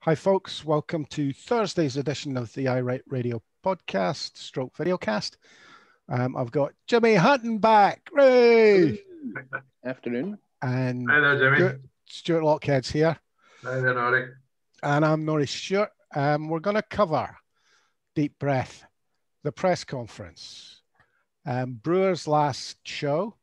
Hi, folks. Welcome to Thursday's edition of the iWrite Radio podcast, stroke videocast. I've got Jimmy Hutton back. Ray! Afternoon. And Hi there, Jimmy. Stewart Lockhead's here. Hi there, Norry. And I'm Norry Stewart. We're going to cover, deep breath, the press conference. Brewers' last show.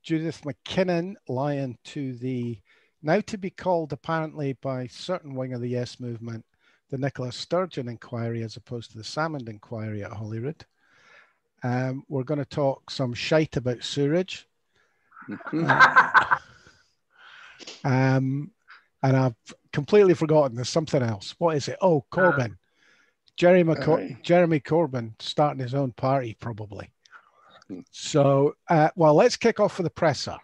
Judith McKinnon lying to the now to be called, apparently, by certain wing of the Yes movement, the Nicola Sturgeon Inquiry as opposed to the Salmond Inquiry at Holyrood. We're going to talk some shite about sewage. And I've completely forgotten there's something else. What is it? Oh, Corbyn. Jeremy Corbyn starting his own party, probably. So, well, let's kick off with the presser.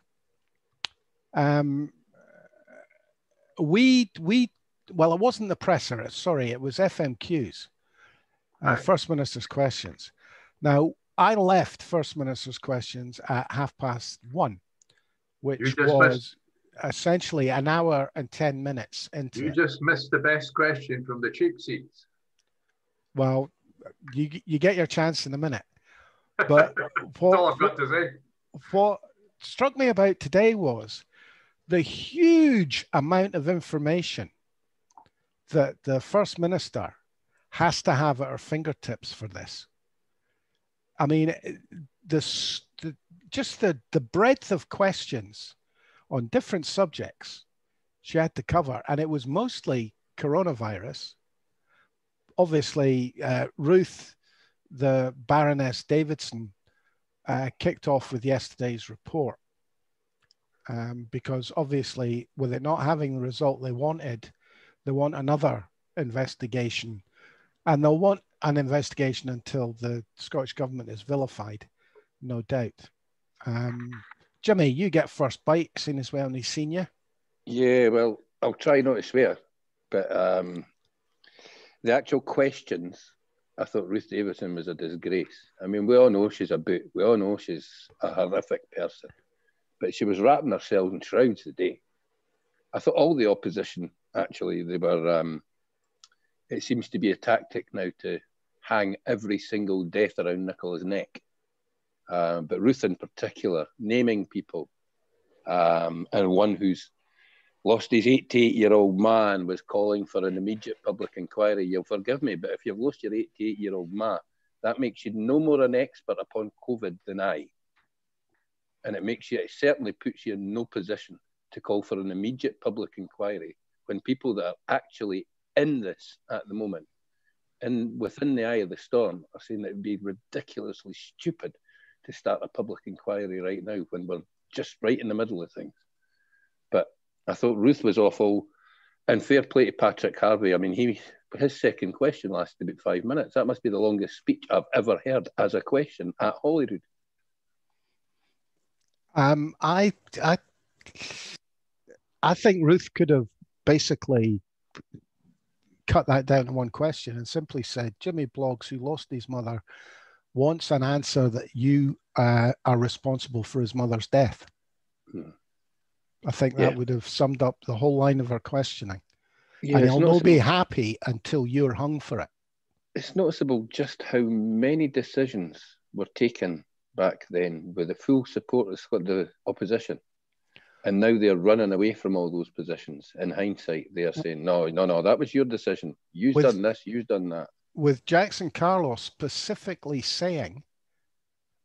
Well, it wasn't the presser. Sorry, it was FMQs, First Minister's questions. Now, I left First Minister's questions at 1:30, which was essentially an hour and 10 minutes into You just missed the best question from the cheap seats. Well, you get your chance in a minute. But That's all I've got to say. What struck me about today was the huge amount of information that the First Minister has to have at her fingertips for this. I mean, just the breadth of questions on different subjects she had to cover, and it was mostly coronavirus. Obviously, Ruth, the Baroness Davidson, kicked off with yesterday's report. Because obviously, with it not having the result they wanted, they want another investigation. And they'll want an investigation until the Scottish Government is vilified, no doubt. Jimmy, you get first bite, seeing as we only seen you. Yeah, well, I'll try not to swear, but the actual questions, I thought Ruth Davidson was a disgrace. I mean, we all know she's a boot. We all know she's a horrific person. But she was wrapping herself in shrouds today. I thought all the opposition, actually, they were, it seems to be a tactic now to hang every single death around Nicola's neck. But Ruth in particular, naming people, and one who's lost his 88-year-old man was calling for an immediate public inquiry. You'll forgive me, but if you've lost your 88-year-old man, that makes you no more an expert upon COVID than I. And it certainly puts you in no position to call for an immediate public inquiry when people that are actually in this at the moment and within the eye of the storm are saying that it would be ridiculously stupid to start a public inquiry right now when we're just right in the middle of things. But I thought Ruth was awful, and fair play to Patrick Harvey. I mean, his second question lasted about 5 minutes. That must be the longest speech I've ever heard as a question at Holyrood. I think Ruth could have basically cut that down to one question and simply said, Jimmy Bloggs, who lost his mother, wants an answer that you are responsible for his mother's death. I think that would have summed up the whole line of her questioning. Yeah, and he'll not be happy until you're hung for it. It's noticeable just how many decisions were taken back then with the full support of the opposition. And now they're running away from all those positions. In hindsight, they're saying, no, that was your decision. You've done this, you've done that. With Jackson Carlos specifically saying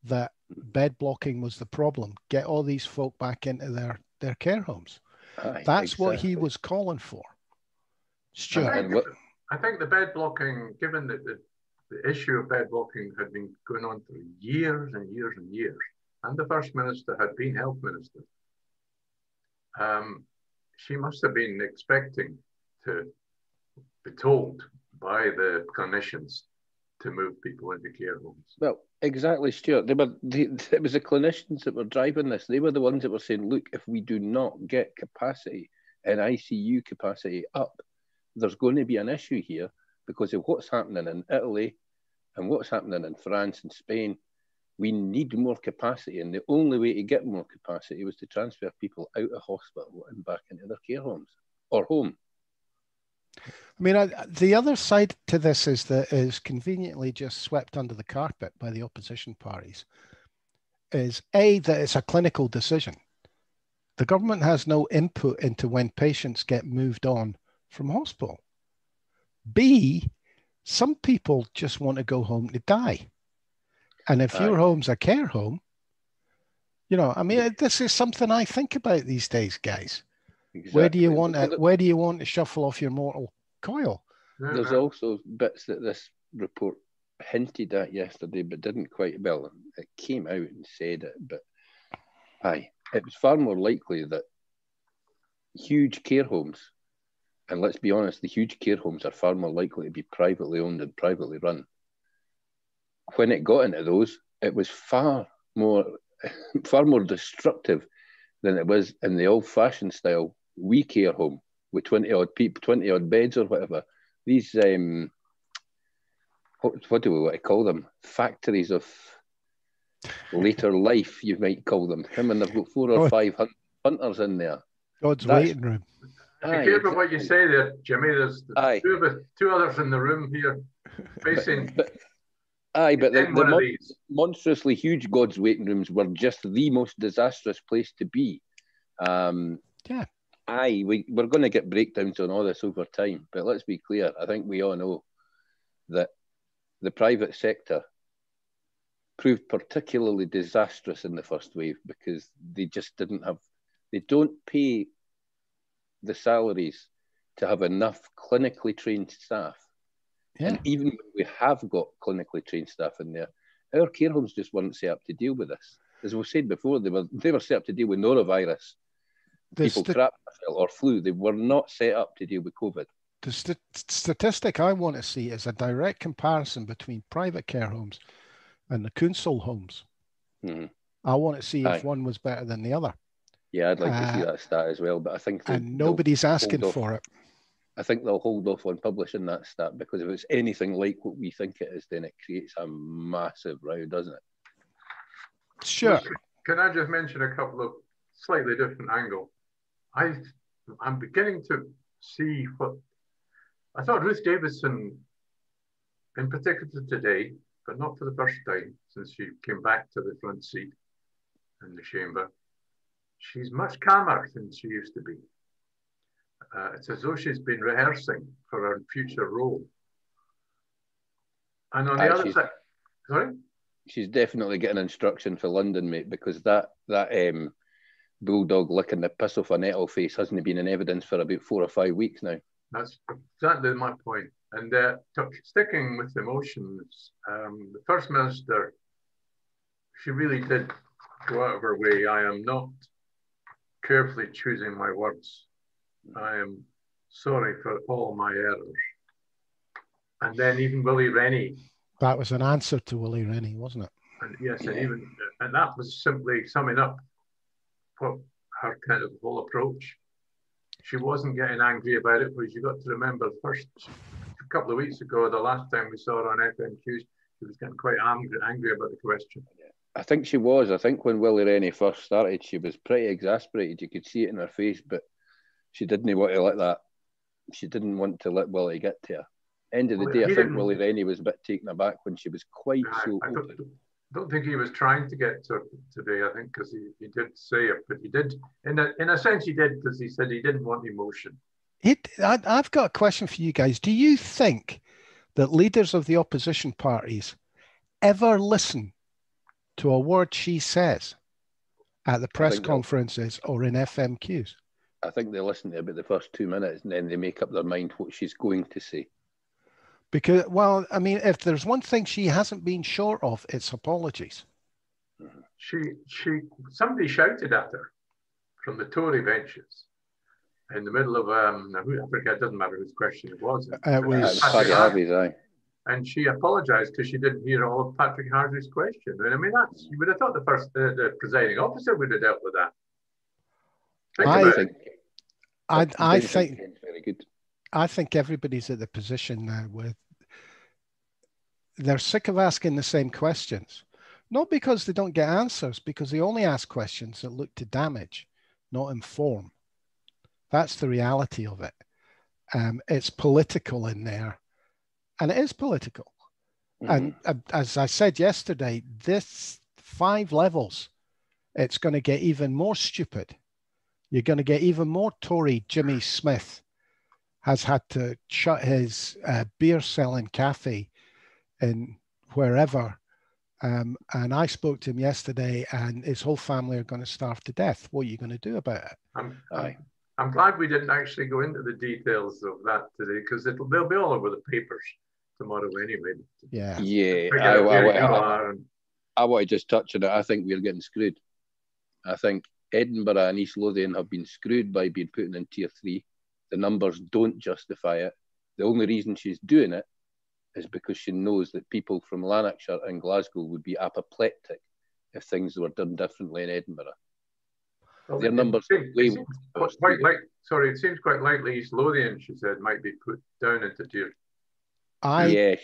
that bed blocking was the problem. Get all these folk back into their care homes. That's what he was calling for. Stuart. I think the bed blocking, given that the issue of bed blocking had been going on for years and years and years, and the First Minister had been Health Minister, she must have been expecting to be told by the clinicians to move people into care homes. Well, exactly, Stuart. It was the clinicians that were driving this. They were the ones that were saying, look, if we do not get capacity and ICU capacity up, there's going to be an issue here because of what's happening in Italy and what's happening in France and Spain. We need more capacity, and the only way to get more capacity was to transfer people out of hospital and back into their care homes or home. I mean, the other side to this is that is conveniently just swept under the carpet by the opposition parties. Is A, that it's a clinical decision. The government has no input into when patients get moved on from hospital. B, some people just want to go home to die. And if your home's a care home, you know, I mean, this is something I think about these days, guys. Exactly. Where do you want to shuffle off your mortal coil? There's also bits that this report hinted at yesterday, but didn't quite. Well, it came out and said it, but it was far more likely that huge care homes, and let's be honest, the huge care homes are far more likely to be privately owned and privately run. When it got into those, it was far more destructive than it was in the old-fashioned style wee care home with 20-odd people, 20-odd beds or whatever. These, what do we want to call them? Factories of later life, you might call them. I mean, they've got 4 or 5 hunters in there. God's waiting room. Be careful what you say there, Jimmy. There's two others in the room here facing. But the monstrously huge God's waiting rooms were just the most disastrous place to be. We're going to get breakdowns on all this over time, but let's be clear. I think we all know that the private sector proved particularly disastrous in the first wave because they just they don't pay the salaries to have enough clinically trained staff. Yeah. And even when we have got clinically trained staff in there, our care homes just weren't set up to deal with this. As we said before, they were set up to deal with norovirus, people crap or flu. They were not set up to deal with COVID. The statistic I want to see is a direct comparison between private care homes and the council homes. Mm-hmm. I want to see if one was better than the other. Yeah, I'd like to see that stat as well, but I think and nobody's asking for it. I think they'll hold off on publishing that stat because if it's anything like what we think it is, then it creates a massive row, doesn't it? Sure. Can I just mention a couple of slightly different angles? I'm beginning to see what I thought Ruth Davidson, in particular today, but not for the first time since she came back to the front seat in the chamber, she's much calmer than she used to be. It's as though she's been rehearsing for her future role. And on the other side, sorry? She's definitely getting instruction for London, mate, because that bulldog licking the piss off a nettle face hasn't been in evidence for about 4 or 5 weeks now. That's exactly my point. And sticking with emotions, the First Minister, she really did go out of her way. I am not carefully choosing my words. I am sorry for all my errors. And then even Willie Rennie. That was an answer to Willie Rennie, wasn't it? And yes, and that was simply summing up what her kind of whole approach. She wasn't getting angry about it, but you got to remember first a couple of weeks ago, the last time we saw her on FMQs, she was getting quite angry about the question. I think she was. I think when Willie Rennie first started, she was pretty exasperated. You could see it in her face, but she didn't want to let that. She didn't want to let Willie get to her. End of the day, I think Willie Rennie was a bit taken aback when she was quite so open. I don't think he was trying to get to her today, I think, because he did say it, but he did, in a sense he did, because he said he didn't want emotion. I've got a question for you guys. Do you think that leaders of the opposition parties ever listen to a word she says at the press conferences or in FMQs? I think they listen to about the first 2 minutes and then they make up their mind what she's going to say. Because, well, I mean, if there's one thing she hasn't been short of, it's apologies. Somebody shouted at her from the Tory benches in the middle of, I forget, it doesn't matter whose question it was. It was Patrick Harvey's, And she apologised because she didn't hear all of Patrick Harvey's question. And I mean, you would have thought the presiding officer would have dealt with that. I think everybody's at the position now where they're sick of asking the same questions. Not because they don't get answers, because they only ask questions that look to damage, not inform. That's the reality of it. It's political in there, and it is political. And as I said yesterday, this 5 levels, it's going to get even more stupid. You're going to get even more Tory. Jimmy Smith has had to shut his beer selling cafe in wherever. And I spoke to him yesterday, and his whole family are going to starve to death. What are you going to do about it? I'm glad we didn't actually go into the details of that today, because they'll be all over the papers tomorrow anyway. Yeah. I want to just touch on it. I think we're getting screwed. I think Edinburgh and East Lothian have been screwed by being put in Tier 3. The numbers don't justify it. The only reason she's doing it is because she knows that people from Lanarkshire and Glasgow would be apoplectic if things were done differently in Edinburgh. Well, their numbers it seems quite likely East Lothian, she said, might be put down into Tier. Yeah,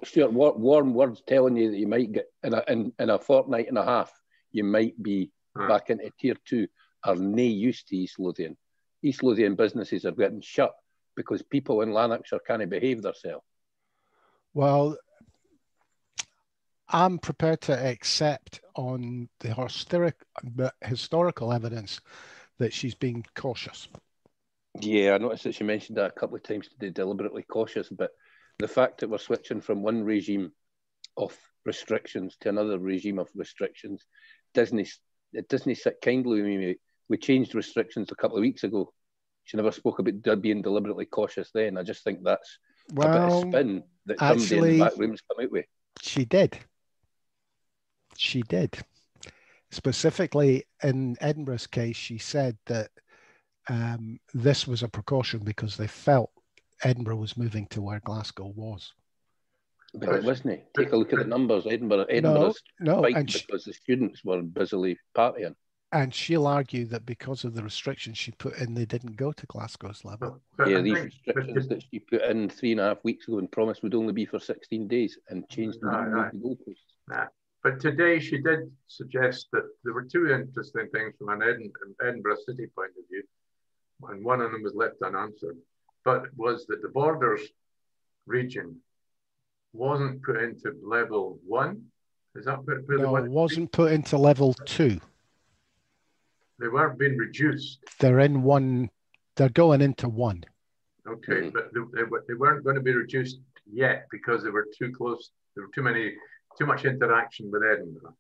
Stuart, warm words telling you that you might get in a fortnight and a half, you might be back into Tier 2 are nae use to East Lothian. East Lothian businesses are getting shut because people in Lanarkshire can't behave themselves. Well, I'm prepared to accept on the historical evidence that she's being cautious. Yeah, I noticed that she mentioned that a couple of times today, deliberately cautious, but the fact that we're switching from one regime of restrictions to another regime of restrictions, it doesn't sit kindly with me. We changed restrictions a couple of weeks ago. She never spoke about being deliberately cautious then. I just think that's a bit of spin that somebody in the back room's come out with. She did. She did. Specifically in Edinburgh's case, she said that this was a precaution because they felt Edinburgh was moving to where Glasgow was. But it wasn't. Take a look at the numbers. Edinburgh's fighting because the students were busily partying. And she'll argue that because of the restrictions she put in, they didn't go to Glasgow's level. Yeah, these restrictions that she put in 3.5 weeks ago and promised would only be for 16 days and changed the goalposts. But today she did suggest that there were 2 interesting things from an Edinburgh City point of view, and one of them was left unanswered, but was that the Borders region wasn't put into level 1. Is that where no, it wasn't put into level 2. They weren't being reduced. They're in 1. They're going into 1. Okay, but they weren't going to be reduced yet because they were too close. There were too much interaction with Edinburgh.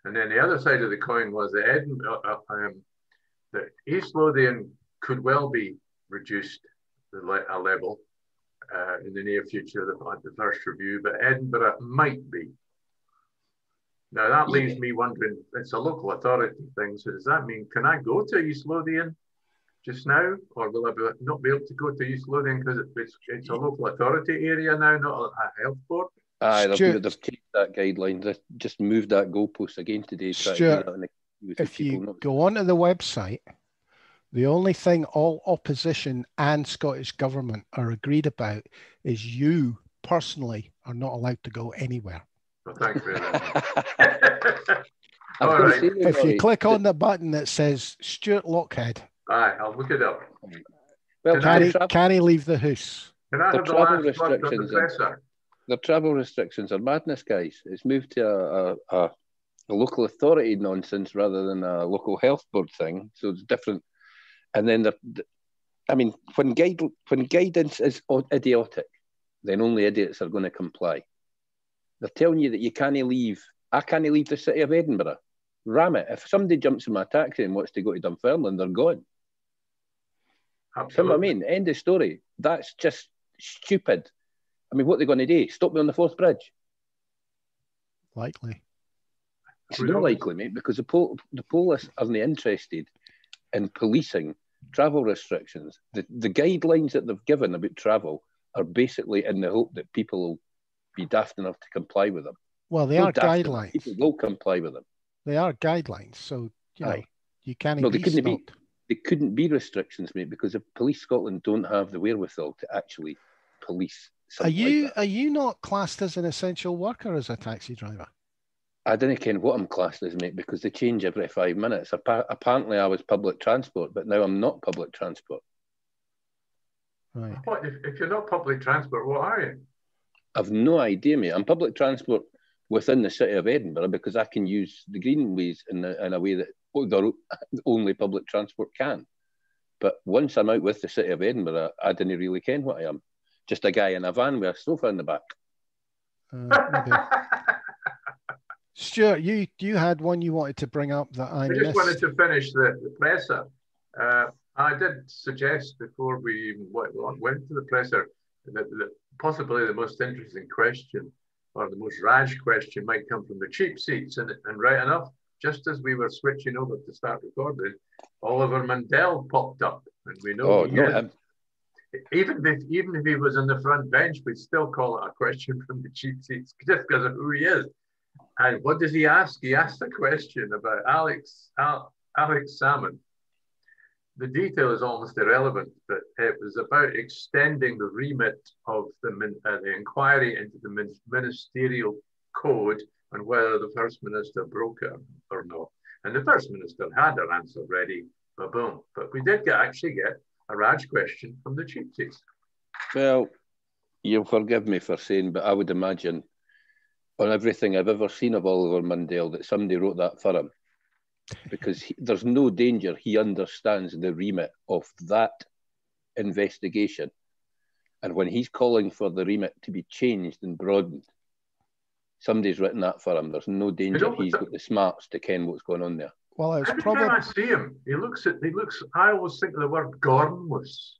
And then the other side of the coin was that that East Lothian could well be reduced a level in the near future, the first review, but Edinburgh might be. Now that leaves me wondering, it's a local authority thing, so does that mean, can I go to East Lothian just now, or will I not be able to go to East Lothian because it's a local authority area now, not a health board? They've changed that guideline. They just moved that goalpost again today. Stuart, if you go onto the website, the only thing all opposition and Scottish government are agreed about is you personally are not allowed to go anywhere. Well, thanks very much. All right. If you click on the button that says Stuart Lockhead, I'll look it up. Well, can he leave the house? Can I have the last word from the presser? The travel restrictions are madness, guys. It's moved to a local authority nonsense rather than a local health board thing. So it's different. And then, when guidance is idiotic, then only idiots are going to comply. They're telling you that you can't leave. I can't leave the city of Edinburgh. Ram it. If somebody jumps in my taxi and wants to go to Dunfermline, they're gone. Absolutely. You know what I mean? End of story. That's just stupid. I mean, what are they going to do? Stop me on the Forth Bridge? Likely. It's not likely, mate, because the police aren't interested in policing travel restrictions. The guidelines that they've given about travel are basically in the hope that people will be daft enough to comply with them. Well, they are guidelines. People will comply with them. They are guidelines, so you can't. No, they couldn't be restrictions, mate, because if Police Scotland don't have the wherewithal to actually police. Are you not classed as an essential worker as a taxi driver? I didn't care what I'm classed as, mate, because they change every 5 minutes. Apparently, I was public transport, but now I'm not public transport. Right. What if you're not public transport? What are you? I've no idea, mate. I'm public transport within the city of Edinburgh because I can use the greenways in a way that only public transport can. But once I'm out with the city of Edinburgh, I didn't really ken what I am. Just a guy in a van with a sofa in the back. Okay. Stuart, you had one you wanted to bring up that I I just missed. wanted to finish the presser. I did suggest before we even went to the presser that possibly the most interesting question or the most Radge question might come from the cheap seats. And right enough, just as we were switching over to start recording, Oliver Mundell popped up. And we know him. Even if he was on the front bench, we'd still call it a question from the cheap seats just because of who he is. And what does he ask? He asked a question about Alex Salmond. The detail is almost irrelevant, but it was about extending the remit of the inquiry into the ministerial code and whether the First Minister broke it or not. And the First Minister had an answer ready, boom. But we did actually get a Radge question from the cheap seats. Well, you'll forgive me for saying, but I would imagine on everything I've ever seen of Oliver Mundell that somebody wrote that for him, because there's no danger he understands the remit of that investigation. And when he's calling for the remit to be changed and broadened, somebody's written that for him. There's no danger he's got the smarts to ken what's going on there. Well, it was every time I see him, he looks. I always think of the word gormless.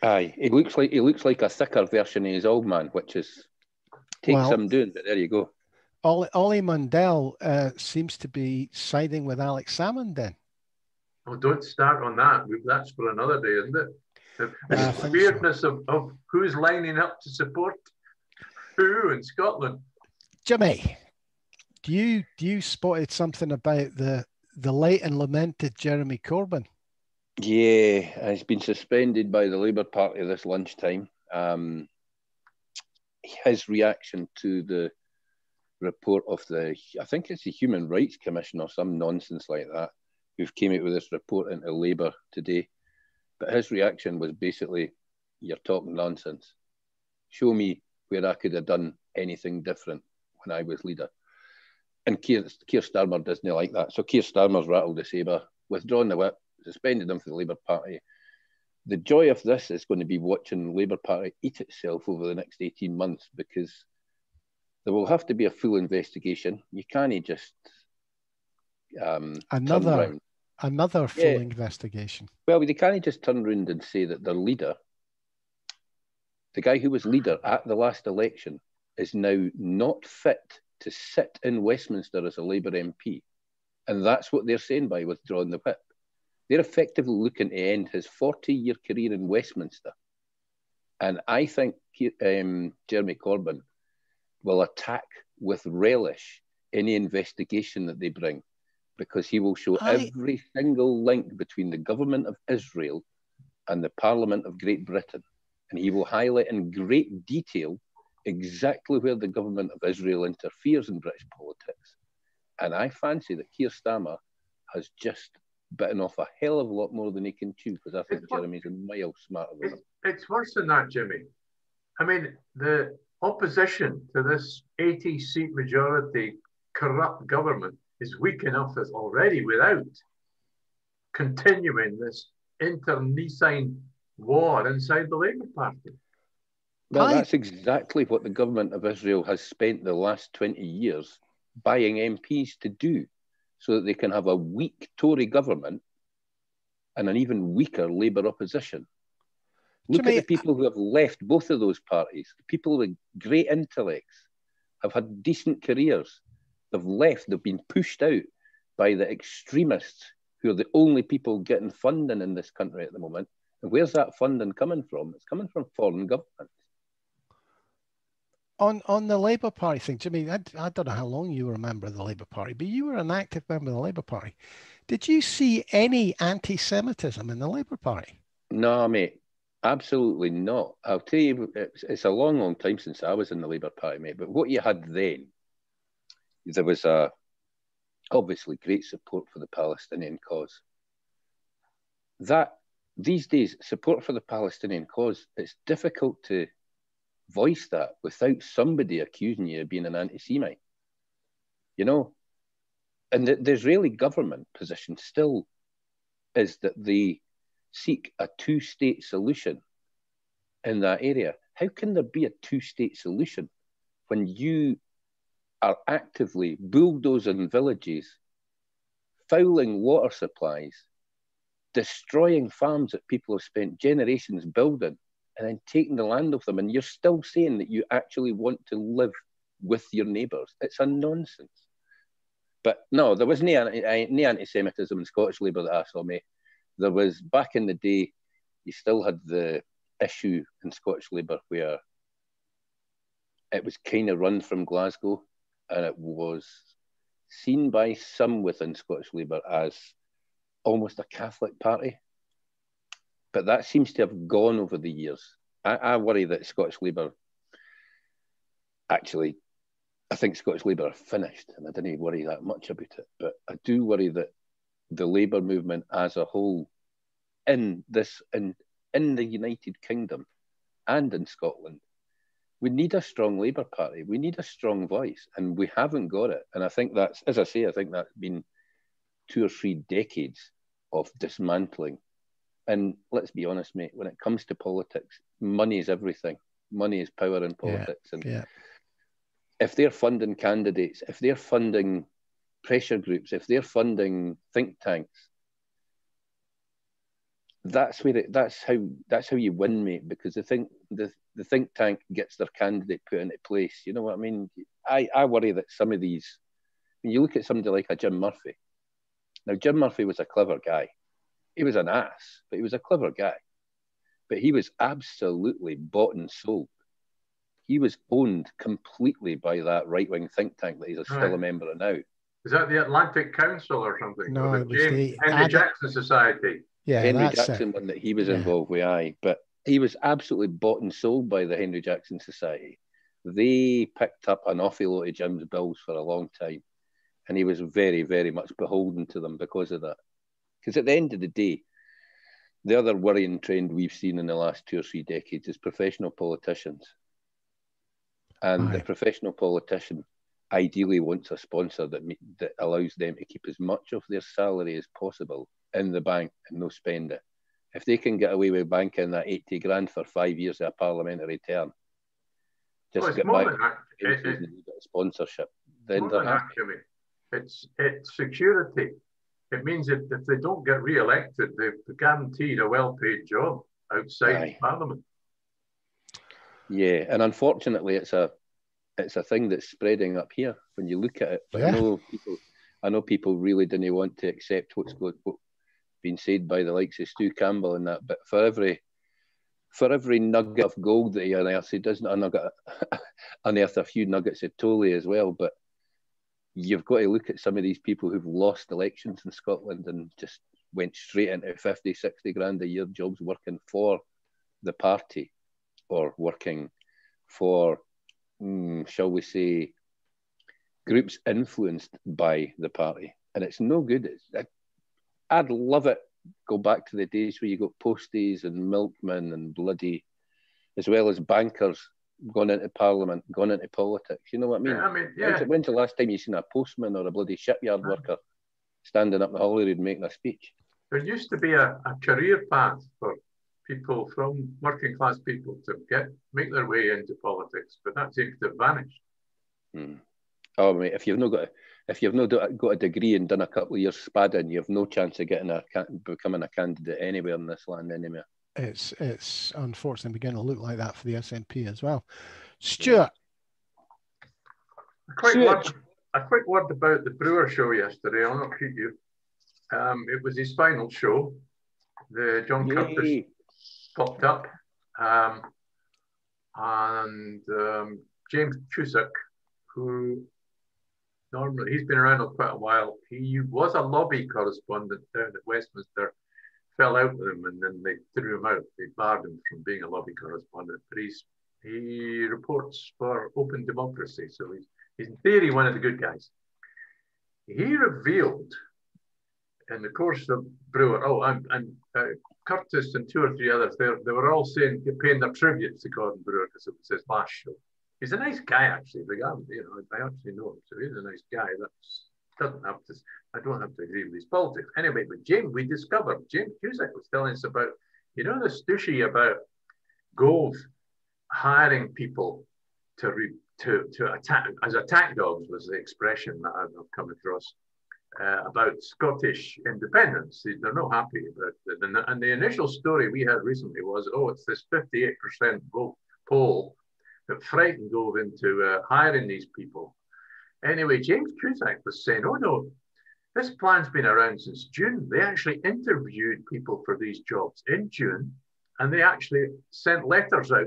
Aye, he looks like a thicker version of his old man, which takes some doing. But there you go. Ollie Mundell seems to be siding with Alex Salmond then. Oh, don't start on that. That's for another day, isn't it? The weirdness of who's lining up to support who in Scotland. Jimmy, do you spotted something about the late and lamented Jeremy Corbyn? Yeah, he's been suspended by the Labour Party this lunchtime. His reaction to the report of I think it's the Human Rights Commission or some nonsense like that, who've came out with this report into Labour today. But his reaction was basically, you're talking nonsense. Show me where I could have done anything different when I was leader. And Keir Starmer doesn't like that. So Keir Starmer's rattled the sabre, withdrawn the whip, suspended him for the Labour Party. The joy of this is going to be watching the Labour Party eat itself over the next 18 months, because there will have to be a full investigation. You can't just another full investigation. Well, they can't just turn around and say that their leader, the guy who was leader at the last election, is now not fit to sit in Westminster as a Labour MP. And that's what they're saying by withdrawing the whip. They're effectively looking to end his 40-year career in Westminster. And I think Jeremy Corbyn will attack with relish any investigation that they bring, because he will show every single link between the government of Israel and the Parliament of Great Britain. And he will highlight in great detail exactly where the government of Israel interferes in British politics. And I fancy that Keir Starmer has just bitten off a hell of a lot more than he can chew, because I think Jeremy's a mile smarter than him. It's worse than that, Jimmy. I mean, the opposition to this 80-seat majority corrupt government is weak enough as already without continuing this internecine war inside the Labour Party. Well, that's exactly what the government of Israel has spent the last 20 years buying MPs to do, so that they can have a weak Tory government and an even weaker Labour opposition. Look at the people who have left both of those parties. The people with great intellects have had decent careers. They've left, they've been pushed out by the extremists who are the only people getting funding in this country at the moment. And where's that funding coming from? It's coming from foreign governments. On the Labour Party thing, Jimmy, I don't know how long you were a member of the Labour Party, but you were an active member of the Labour Party. Did you see any anti-Semitism in the Labour Party? No, mate, absolutely not. I'll tell you, it's a long, long time since I was in the Labour Party, mate, but what you had then, there was obviously great support for the Palestinian cause. That these days, support for the Palestinian cause, it's difficult to voice that without somebody accusing you of being an anti-Semite. You know? And the Israeli government position still is that they seek a two-state solution in that area. How can there be a two-state solution when you are actively bulldozing villages, fouling water supplies, destroying farms that people have spent generations building, and then taking the land off them, and you're still saying that you actually want to live with your neighbours? It's a nonsense. But no, there was no anti-Semitism in Scottish Labour that I saw, mate. There was, back in the day, you still had the issue in Scottish Labour where it was kind of run from Glasgow, and it was seen by some within Scottish Labour as almost a Catholic party. But that seems to have gone over the years. I worry that Scottish Labour, actually, I think Scottish Labour are finished, and I didn't worry that much about it. But I do worry that the Labour movement as a whole in the United Kingdom and in Scotland, we need a strong Labour Party. We need a strong voice, and we haven't got it. And I think that's, as I say, I think that's been 2 or 3 decades of dismantling. And let's be honest, mate, when it comes to politics, money is everything. Money is power in politics. If they're funding candidates, if they're funding pressure groups, if they're funding think tanks, that's how you win, mate. Because the think tank gets their candidate put into place. You know what I mean? I worry that some of these, when you look at somebody like a Jim Murphy. Now, Jim Murphy was a clever guy. He was an ass, but he was a clever guy. But he was absolutely bought and sold. He was owned completely by that right-wing think tank that he's still a member of now. Is that the Atlantic Council or something? No, or it was the Henry Jackson Society. Yeah, Henry Jackson one that he was involved with, aye. But he was absolutely bought and sold by the Henry Jackson Society. They picked up an awful lot of Jim's bills for a long time, and he was very, very much beholden to them because of that. Because at the end of the day, the other worrying trend we've seen in the last 2 or 3 decades is professional politicians. And the professional politician ideally wants a sponsor that allows them to keep as much of their salary as possible in the bank and no spend it. If they can get away with banking that 80 grand for 5 years of a parliamentary term, just get by sponsorship, then they're happy. It's security. It means that if they don't get re-elected, they're guaranteed a well-paid job outside Parliament. Yeah, and unfortunately, it's a thing that's spreading up here when you look at it. But I know people really didn't want to accept what's been said by the likes of Stu Campbell and that. But for every nugget of gold that he unearths, he doesn't unearth a few nuggets of Tolley as well. But you've got to look at some of these people who've lost elections in Scotland and just went straight into 50, 60 grand a year jobs working for the party or working for, shall we say, groups influenced by the party. And it's no good. I'd love it. Go back to the days where you got posties and milkmen and bloody, as well as bankers gone into Parliament, gone into politics. You know what I mean? When's the last time you seen a postman or a bloody shipyard worker standing up in Holyrood making a speech? There used to be a career path for people from working class people to make their way into politics, but that seems to have vanished. Oh, mate, if you've not got a degree and done a couple of years spadding, you have no chance of becoming a candidate anywhere in this land anymore. It's unfortunately beginning to look like that for the SNP as well. Stewart. A quick word about the Brewer show yesterday. I'll not keep you. It was his final show. The John Curtis popped up, and James Cusick, who normally he's been around for quite a while. He was a lobby correspondent down at Westminster. Fell out with him, and then they threw him out. They barred him from being a lobby correspondent. But he reports for Open Democracy, so he's in theory one of the good guys. He revealed in the course of Brewer. Curtis and 2 or 3 others, they were all saying, paying their tribute to Gordon Brewer because it was his last show. He's a nice guy, actually. The guy, I actually know him, so he's a nice guy. I don't have to agree with his politics. Anyway, but we discovered, James Cusick was telling us about, the stooshy about Gove hiring people to attack, as attack dogs was the expression that I've come across, about Scottish independence. They're not happy about it. And the initial story we had recently was, it's this 58% vote poll that frightened Gove into hiring these people. Anyway, James Cusick was saying, no, this plan's been around since June. They actually interviewed people for these jobs in June, and they actually sent letters out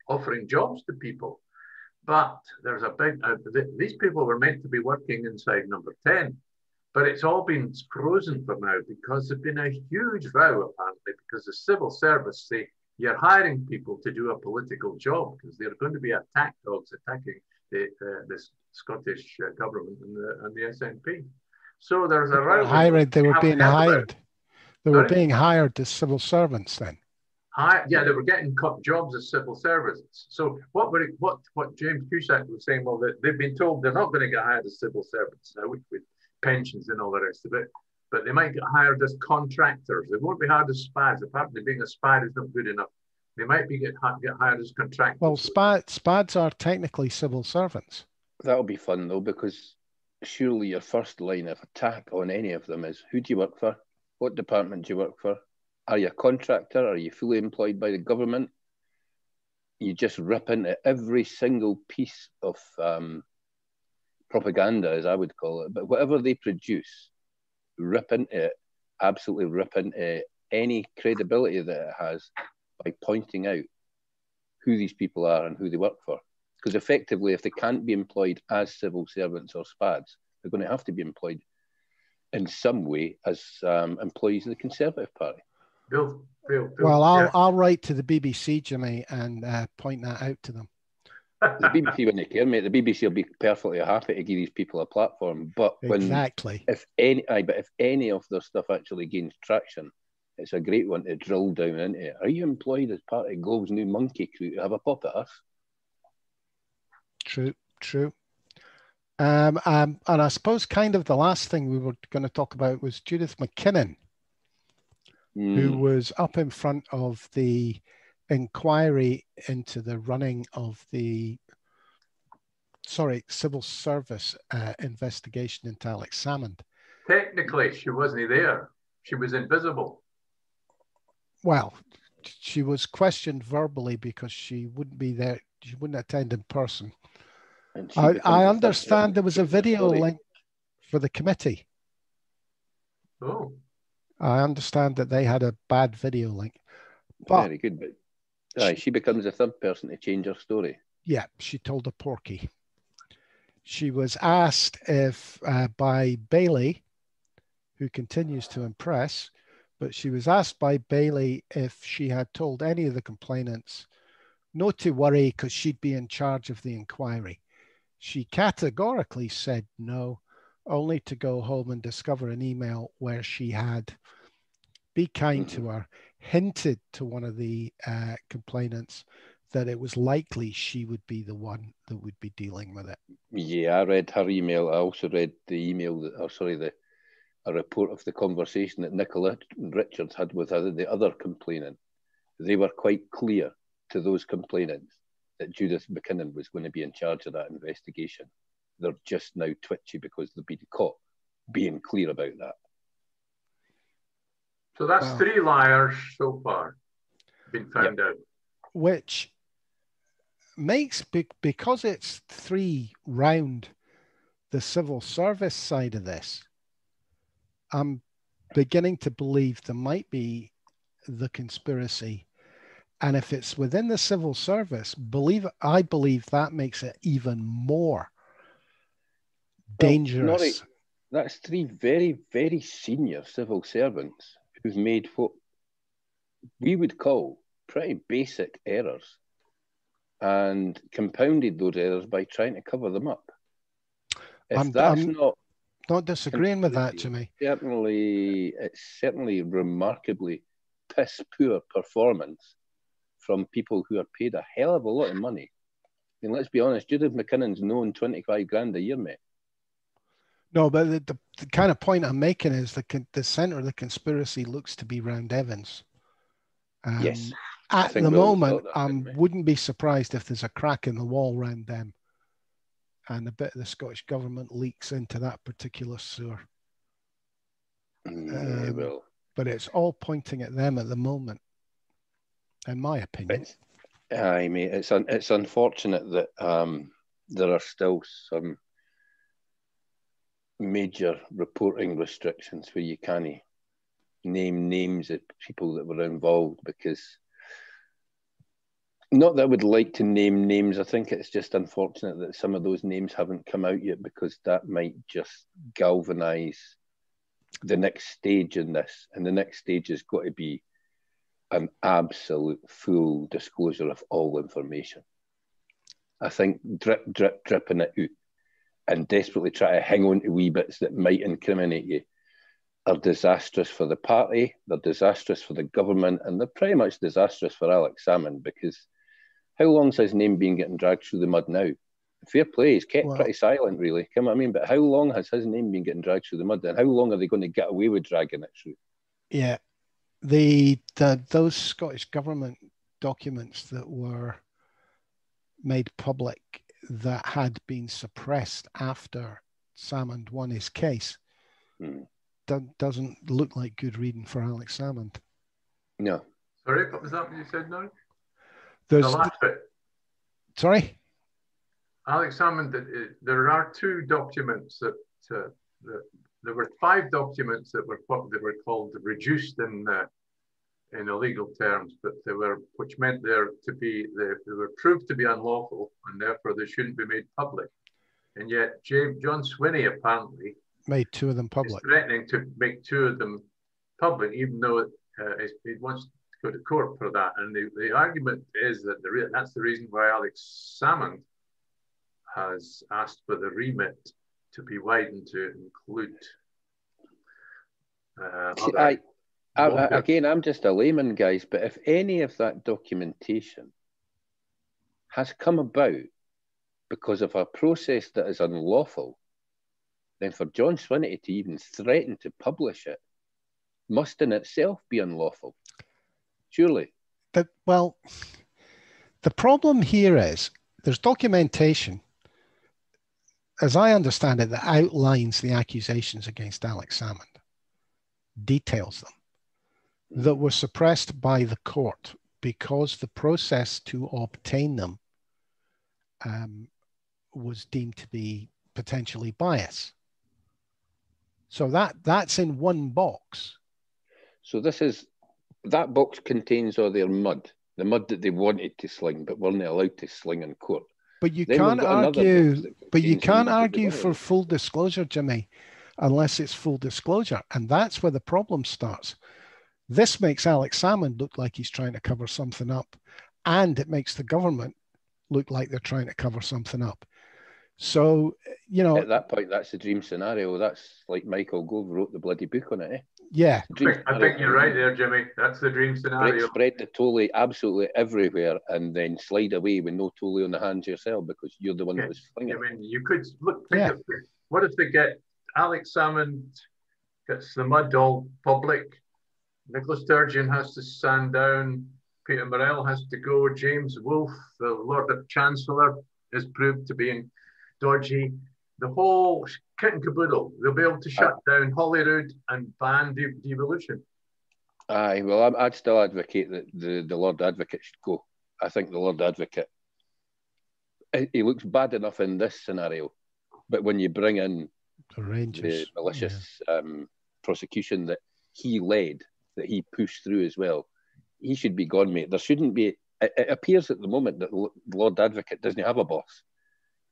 offering jobs to people. But there's these people were meant to be working inside number 10, but it's all been frozen for now because there's been a huge row, apparently, because the civil service say you're hiring people to do a political job because they're going to be attack dogs attacking the Scottish government and the SNP. So there's a row. They were being hired. They were being hired as civil servants then. Yeah, they were getting jobs as civil servants. So what James Cusick was saying, well, they've been told they're not going to get hired as civil servants now with pensions and all the rest of it, but they might get hired as contractors. They won't be hired as SPADs. Apparently, being a SPAD is not good enough. They might get hired as contractors. Well, SPADs are technically civil servants. That'll be fun though, because surely your first line of attack on any of them is, who do you work for? What department do you work for? Are you a contractor? Are you fully employed by the government? You just rip into every single piece of propaganda, as I would call it. But whatever they produce, rip into it, absolutely rip into any credibility that it has by pointing out who these people are and who they work for. Because effectively, if they can't be employed as civil servants or SPADs, they're going to have to be employed in some way as employees of the Conservative Party. Bill, well, I'll write to the BBC, Jimmy, and point that out to them. The BBC wouldn't care, mate. The BBC will be perfectly happy to give these people a platform. But if any of their stuff actually gains traction, it's a great one to drill down into. Are you employed as part of Gove's new monkey crew to have a pop at us? True. And I suppose kind of the last thing we were going to talk about was Judith McKinnon, who was up in front of the inquiry into the running of the civil service investigation into Alex Salmond. Technically, she wasn't there. She was invisible. Well, she was questioned verbally because she wouldn't be there. She wouldn't attend in person. I understand there was a video link for the committee. Oh. I understand that they had a bad video link. But very good, but she becomes the third person to change her story. Yeah, she told a porky. She was asked if by Bailey, who continues to impress, but she was asked by Bailey if she had told any of the complainants not to worry because she'd be in charge of the inquiry. She categorically said no, only to go home and discover an email where she had, be kind to her, hinted to one of the complainants that it was likely she would be the one that would be dealing with it. Yeah, I read her email. I also read the email, a report of the conversation that Nicola Richards had with the other complainant. They were quite clear to those complainants that Judith McKinnon was going to be in charge of that investigation. They're just now twitchy because they've been caught being clear about that. So that's 3 liars so far been found out. Which makes, because it's 3 round the civil service side of this, I'm beginning to believe there might be the conspiracy. And if it's within the civil service, I believe that makes it even more dangerous. Norry, that's 3 very, very senior civil servants who've made what we would call pretty basic errors and compounded those errors by trying to cover them up. I'm not disagreeing with that, Jimmy. It's certainly remarkably piss poor performance from people who are paid a hell of a lot of money. I mean, let's be honest, Judith McKinnon's known 25 grand a year, mate. No, but the kind of point I'm making is the centre of the conspiracy looks to be round Evans. Yes. At the moment, I wouldn't be surprised if there's a crack in the wall round them and a bit of the Scottish government leaks into that particular sewer. Well, but it's all pointing at them at the moment, in my opinion. Aye, mate. It's unfortunate that there are still some major reporting restrictions where you can't name names of people that were involved, because not that I would like to name names. I think it's just unfortunate that some of those names haven't come out yet, because that might just galvanise the next stage in this. And the next stage has got to be an absolute full disclosure of all information. I think dripping it out and desperately try to hang on to wee bits that might incriminate you are disastrous for the party, they're disastrous for the government, and they're pretty much disastrous for Alex Salmond, because how long's his name been getting dragged through the mud now? Fair play, he's kept pretty silent, really. Come on, I mean, but how long has his name been getting dragged through the mud, and how long are they going to get away with dragging it through? Yeah, those Scottish government documents that were made public that had been suppressed after Salmond won his case doesn't look like good reading for Alex Salmond. No. Sorry, what was that you said now? The last bit. Sorry? Alex Salmond, there are two documents that there were 5 documents that were what they were called reduced in illegal terms, but which meant they were proved to be unlawful, and therefore they shouldn't be made public. And yet John Swinney apparently made 2 of them public. Is threatening to make 2 of them public, even though he wants to go to court for that. And the argument is that that's the reason why Alex Salmond has asked for the remit to be widened to include. Again, I'm just a layman, guys, but if any of that documentation has come about because of a process that is unlawful, then for John Swinney to even threaten to publish it must in itself be unlawful. Surely. Well, the problem here is there's documentation, as I understand it, that outlines the accusations against Alex Salmond, details them, that were suppressed by the court because the process to obtain them was deemed to be potentially biased. So that's in one box. So that box contains all their mud, the mud that they wanted to sling but weren't allowed to sling in court. But you can't argue for full disclosure, Jimmy, unless it's full disclosure. And that's where the problem starts. This makes Alex Salmond look like he's trying to cover something up, and it makes the government look like they're trying to cover something up. So, at that point, that's the dream scenario. That's like Michael Gove wrote the bloody book on it, eh? Yeah. I think you're right there, Jimmy. That's the dream scenario. Spread the Tolly absolutely everywhere and then slide away with no Tolly on the hands yourself because you're the one that was flinging it. I mean, you could what if they get Alex Salmond gets the mud all public, Nicola Sturgeon has to stand down, Peter Morrell has to go, James Wolfe, the Lord Chancellor, is proved to be dodgy. The whole kit and caboodle. They'll be able to shut down Holyrood and ban devolution. Aye, well, I'd still advocate that the Lord Advocate should go. I think the Lord Advocate, he looks bad enough in this scenario, but when you bring in the malicious prosecution that he led, that he pushed through as well, he should be gone, mate. There shouldn't be. It appears at the moment that the Lord Advocate doesn't have a boss,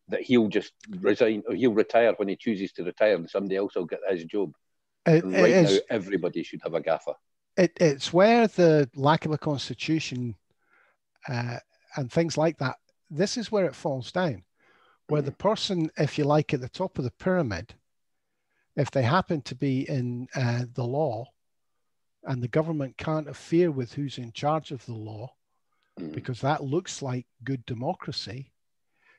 that he'll just resign or he'll retire when he chooses to retire and somebody else will get his job. Now, everybody should have a gaffer. It's where the lack of a constitution and things like that, this is where it falls down, where the person, if you like, at the top of the pyramid, if they happen to be in the law, and the government can't interfere with who's in charge of the law, because that looks like good democracy.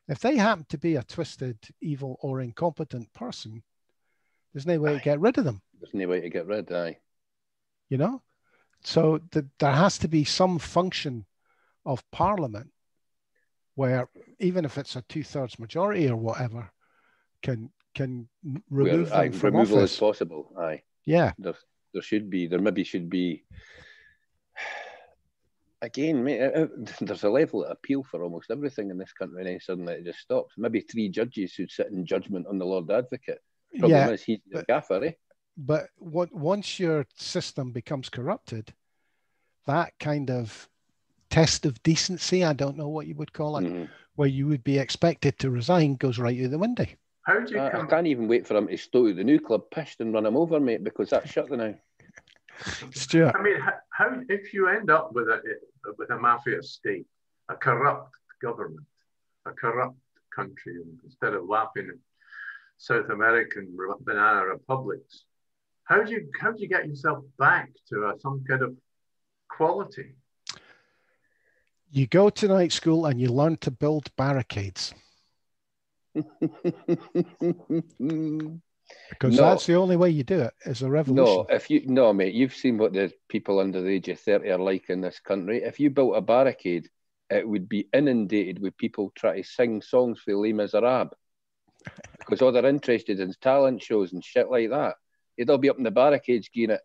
If they happen to be a twisted, evil, or incompetent person, there's no way to get rid of them. There's no way to get rid, aye. You know? So there has to be some function of Parliament where, even if it's a 2/3 majority or whatever, can remove them from removal office. is possible, aye. Yeah. There maybe should be, again, mate, there's a level of appeal for almost everything in this country, and then suddenly it just stops. Maybe 3 judges who'd sit in judgment on the Lord Advocate. Problem is he's the gaffer, eh? But once your system becomes corrupted, that kind of test of decency, I don't know what you would call it, where you would be expected to resign, goes right out the window. How do you I can't even wait for him to stow the new club pissed and run him over, mate, because that's shut now. Stuart. I mean, how if you end up with a mafia state, a corrupt government, a corrupt country, and instead of laughing at South American banana republics, how do you get yourself back to some kind of quality? You go to night school and you learn to build barricades. Because that's the only way you do it, is a revolution. No, mate, you've seen what the people under the age of 30 are like in this country. If you built a barricade, it would be inundated with people trying to sing songs for Les Miserables. Because all they're interested in talent shows and shit like that. They'd all be up in the barricades going it.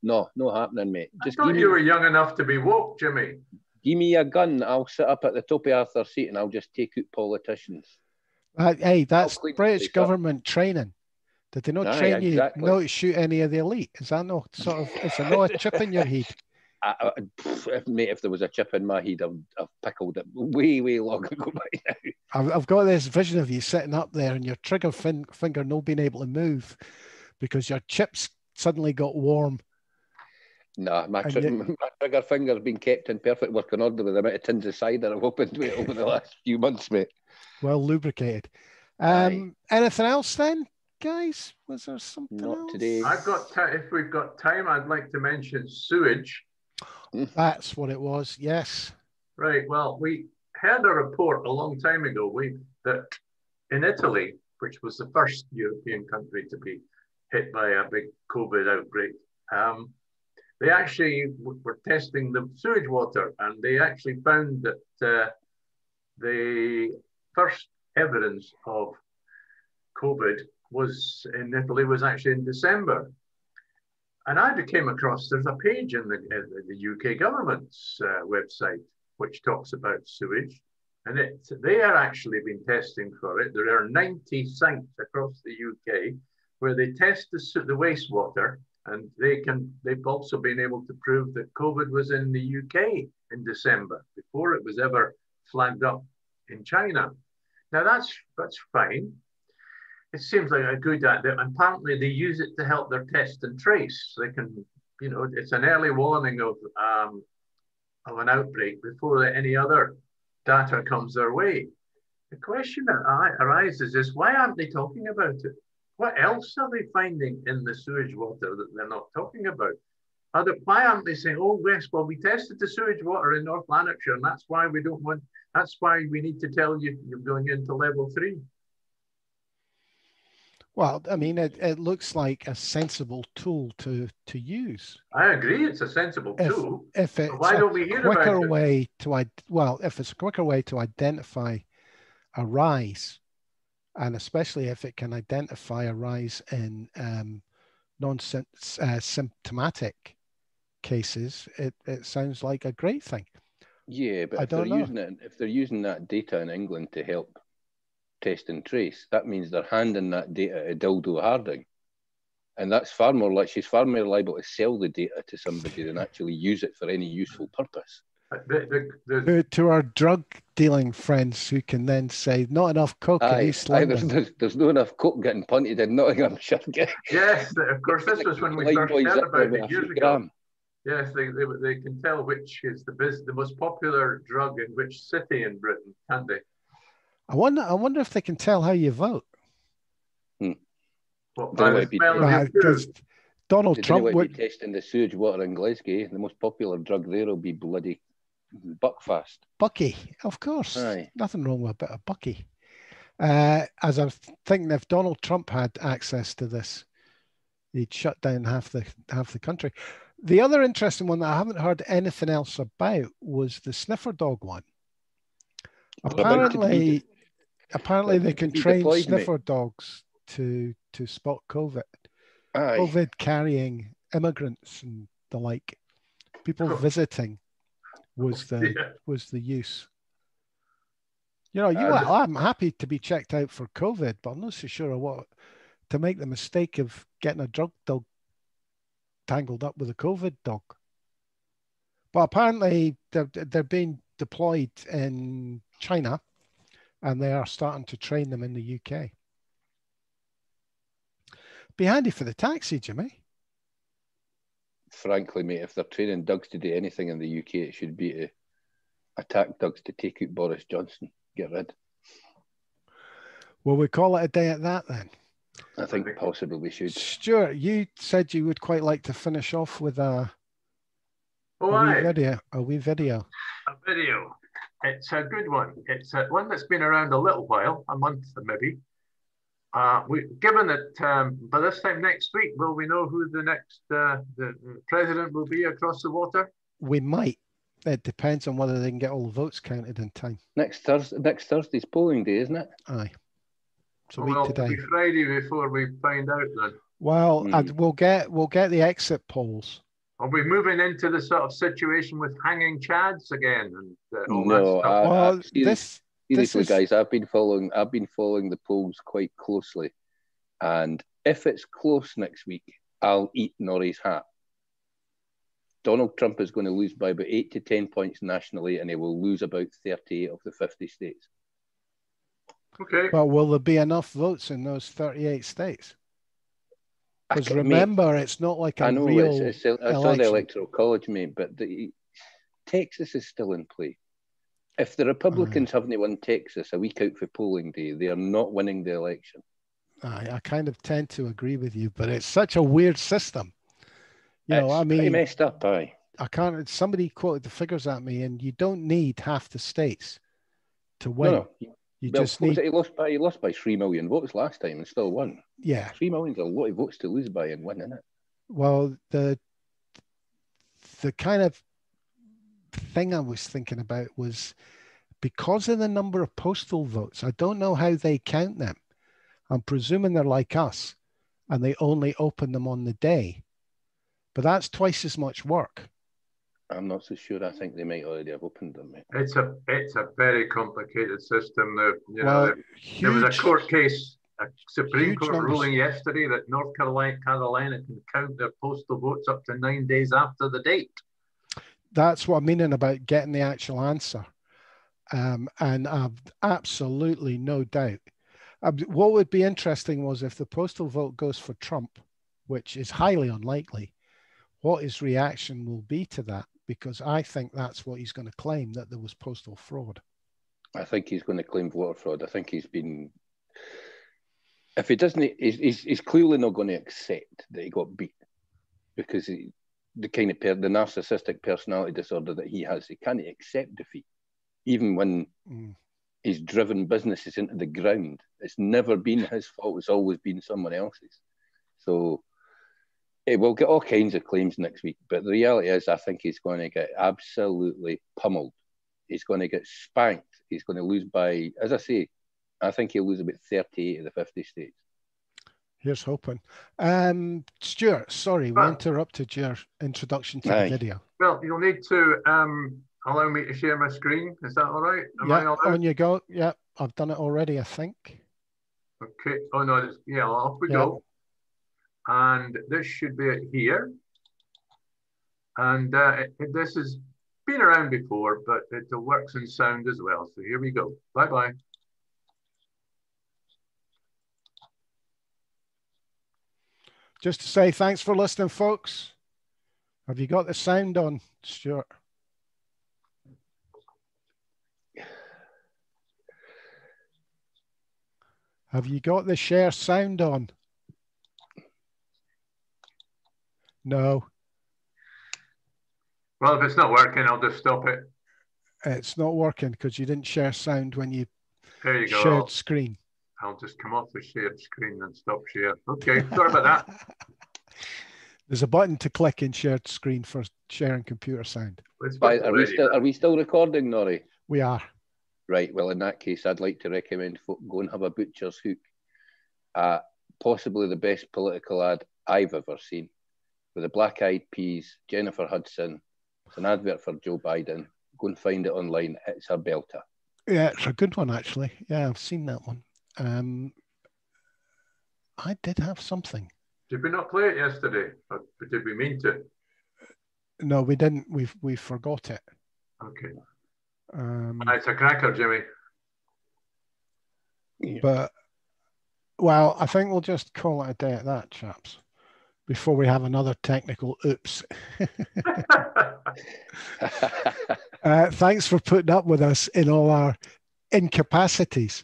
No, not happening, mate. I thought you were young enough to be woke, Jimmy. Give me a gun, I'll sit up at the top of Arthur's seat and I'll just take out politicians. Hey, that's British government training. Did they not train you not to shoot any of the elite? Is that not sort of, is there not a chip in your head? Mate, if there was a chip in my head, I've pickled it way, way long ago by now. I've got this vision of you sitting up there and your trigger finger not being able to move because your chips suddenly got warm. Nah, my trigger finger's been kept in perfect working order with the amount of tins of cider I've opened with over the last few months, mate. Well lubricated. Anything else then, guys? Was there something Not else? Today. If we've got time, I'd like to mention sewage. That's what it was, yes. Right, well, we had a report a long time ago that in Italy, which was the first European country to be hit by a big COVID outbreak, they actually were testing the sewage water, and they actually found that the first evidence of COVID was in Italy was actually in December. And I came across, there's a page in the UK government's website which talks about sewage, and they are actually been testing for it. There are 90 sites across the UK where they test the wastewater, and they've also been able to prove that COVID was in the UK in December before it was ever flagged up in China. Now that's fine. It seems like a good idea. Apparently, they use it to help their test and trace. They can, it's an early warning of an outbreak before any other data comes their way. The question that arises is, why aren't they talking about it? What else are they finding in the sewage water that they're not talking about? Why aren't they saying, oh, yes, well, we tested the sewage water in North Lanarkshire, and that's why we need to tell you you're going into level 3. Well, I mean, it looks like a sensible tool to use. I agree, it's a sensible tool. If it's why don't we hear about it? If it's a quicker way to identify a rise, and especially if it can identify a rise in non-symptomatic cases, it sounds like a great thing. Yeah, but if they're using that data in England to help test and trace, that means they're handing that data to Dildo Harding, and that's she's far more liable to sell the data to somebody than actually use it for any useful purpose. To our drug dealing friends who can then say not enough coke in East London. There's not enough coke getting punted in Nottinghamshire. Yes, of course, this was when we first heard about it years ago. Yes, they can tell which is the most popular drug in which city in Britain, can't they? I wonder if they can tell how you vote. Well, by the smell of your food. Donald They Trump didn't want to would. be testing the sewage water in Glasgow. The most popular drug there will be bloody Buckfast. Bucky, of course. Aye. Nothing wrong with a bit of Bucky. As I'm thinking, if Donald Trump had access to this, he'd shut down half the country. The other interesting one that I haven't heard anything else about was the sniffer dog one. Apparently they can train sniffer dogs to spot COVID. Aye. COVID carrying immigrants and the like. People visiting was the use. You know, I'm happy to be checked out for COVID, but I'm not so sure what to make the mistake of getting a drug dog tangled up with a COVID dog. But apparently they're being deployed in China, and they are starting to train them in the UK. Be handy for the taxi, Jimmy. Frankly, mate, if they're training dogs to do anything in the UK, it should be to attack dogs to take out Boris Johnson. Get rid. Will we call it a day at that then? I think possibly we should. Stuart, you said you would quite like to finish off with a wee video. A video. It's a good one. It's one that's been around a little while, a month maybe. Given that by this time next week, will we know who the next the president will be across the water? We might. It depends on whether they can get all the votes counted in time. Next Thursday's polling day, isn't it? Aye. It's a week today. It'll be Friday before we find out then. Well, we'll get the exit polls. Are we moving into the sort of situation with hanging chads again and all that stuff? Well, seriously, guys, I've been following the polls quite closely, and if it's close next week, I'll eat Norry's hat. Donald Trump is going to lose by about 8 to 10 points nationally, and he will lose about 38 of the 50 states. Okay. Well, will there be enough votes in those 38 states? Because remember, it's not like a real election. I saw the Electoral College, mate, but Texas is still in play. If the Republicans haven't won Texas a week out for polling day, they are not winning the election. I kind of tend to agree with you, but it's such a weird system. It's pretty messed up, aye. Somebody quoted the figures at me, and you don't need half the states to win. No. He lost by 3 million votes last time and still won. Yeah. 3 million's a lot of votes to lose by and win, isn't it? Well, the kind of thing I was thinking about was because of the number of postal votes, I don't know how they count them. I'm presuming they're like us and they only open them on the day. But that's twice as much work. I'm not so sure. I think they might already have opened them, mate. It's a very complicated system. There was a court case, a Supreme Court ruling yesterday that North Carolina can count their postal votes up to 9 days after the date. That's what I'm meaning about getting the actual answer. And I've absolutely no doubt. What would be interesting was if the postal vote goes for Trump, which is highly unlikely, what his reaction will be to that, because I think that's what he's going to claim, that there was postal fraud. I think he's going to claim voter fraud. I think he's been... If he doesn't, he's clearly not going to accept that he got beat, because the narcissistic personality disorder that he has, he can't accept defeat. Even when he's driven businesses into the ground, it's never been his fault. It's always been someone else's. So... We'll get all kinds of claims next week, but the reality is I think he's going to get absolutely pummeled. He's going to get spanked. He's going to lose by, as I say, I think he'll lose about 38 of the 50 states. Here's hoping. Stuart, sorry, we interrupted your introduction to the video. Well, you'll need to allow me to share my screen. Is that all right? On you go. Yeah, I've done it already, I think. Okay. Oh, no, off we go. And this should be it here. And this has been around before, but it works in sound as well. So here we go. Bye-bye. Just to say thanks for listening, folks. Have you got the sound on, Stuart? Have you got the share sound on? No, Well, if it's not working, I'll just stop it. it's not working because you didn't share sound when you There you go. shared screen. I'll just come off the shared screen and stop share. Okay, sorry about that. There's a button to click in shared screen for sharing computer sound. Are we still recording, Norry? We are. Right. Well, in that case, I'd like to recommend folk go and have a butcher's hook. Possibly the best political ad I've ever seen, with the Black Eyed Peas, Jennifer Hudson. It's an advert for Joe Biden. Go and find it online. It's a belter. Yeah, it's a good one, actually. Yeah, I've seen that one. I did have something. Did we not play it yesterday? Or did we mean to? No, we didn't. We forgot it. Okay. It's a cracker, Jimmy. Yeah. But, well, I think we'll just call it a day at that, chaps, before we have another technical oops. Thanks for putting up with us in all our incapacities.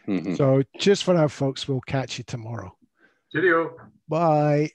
Mm-hmm. So just for now, folks, we'll catch you tomorrow. Cheerio. Bye.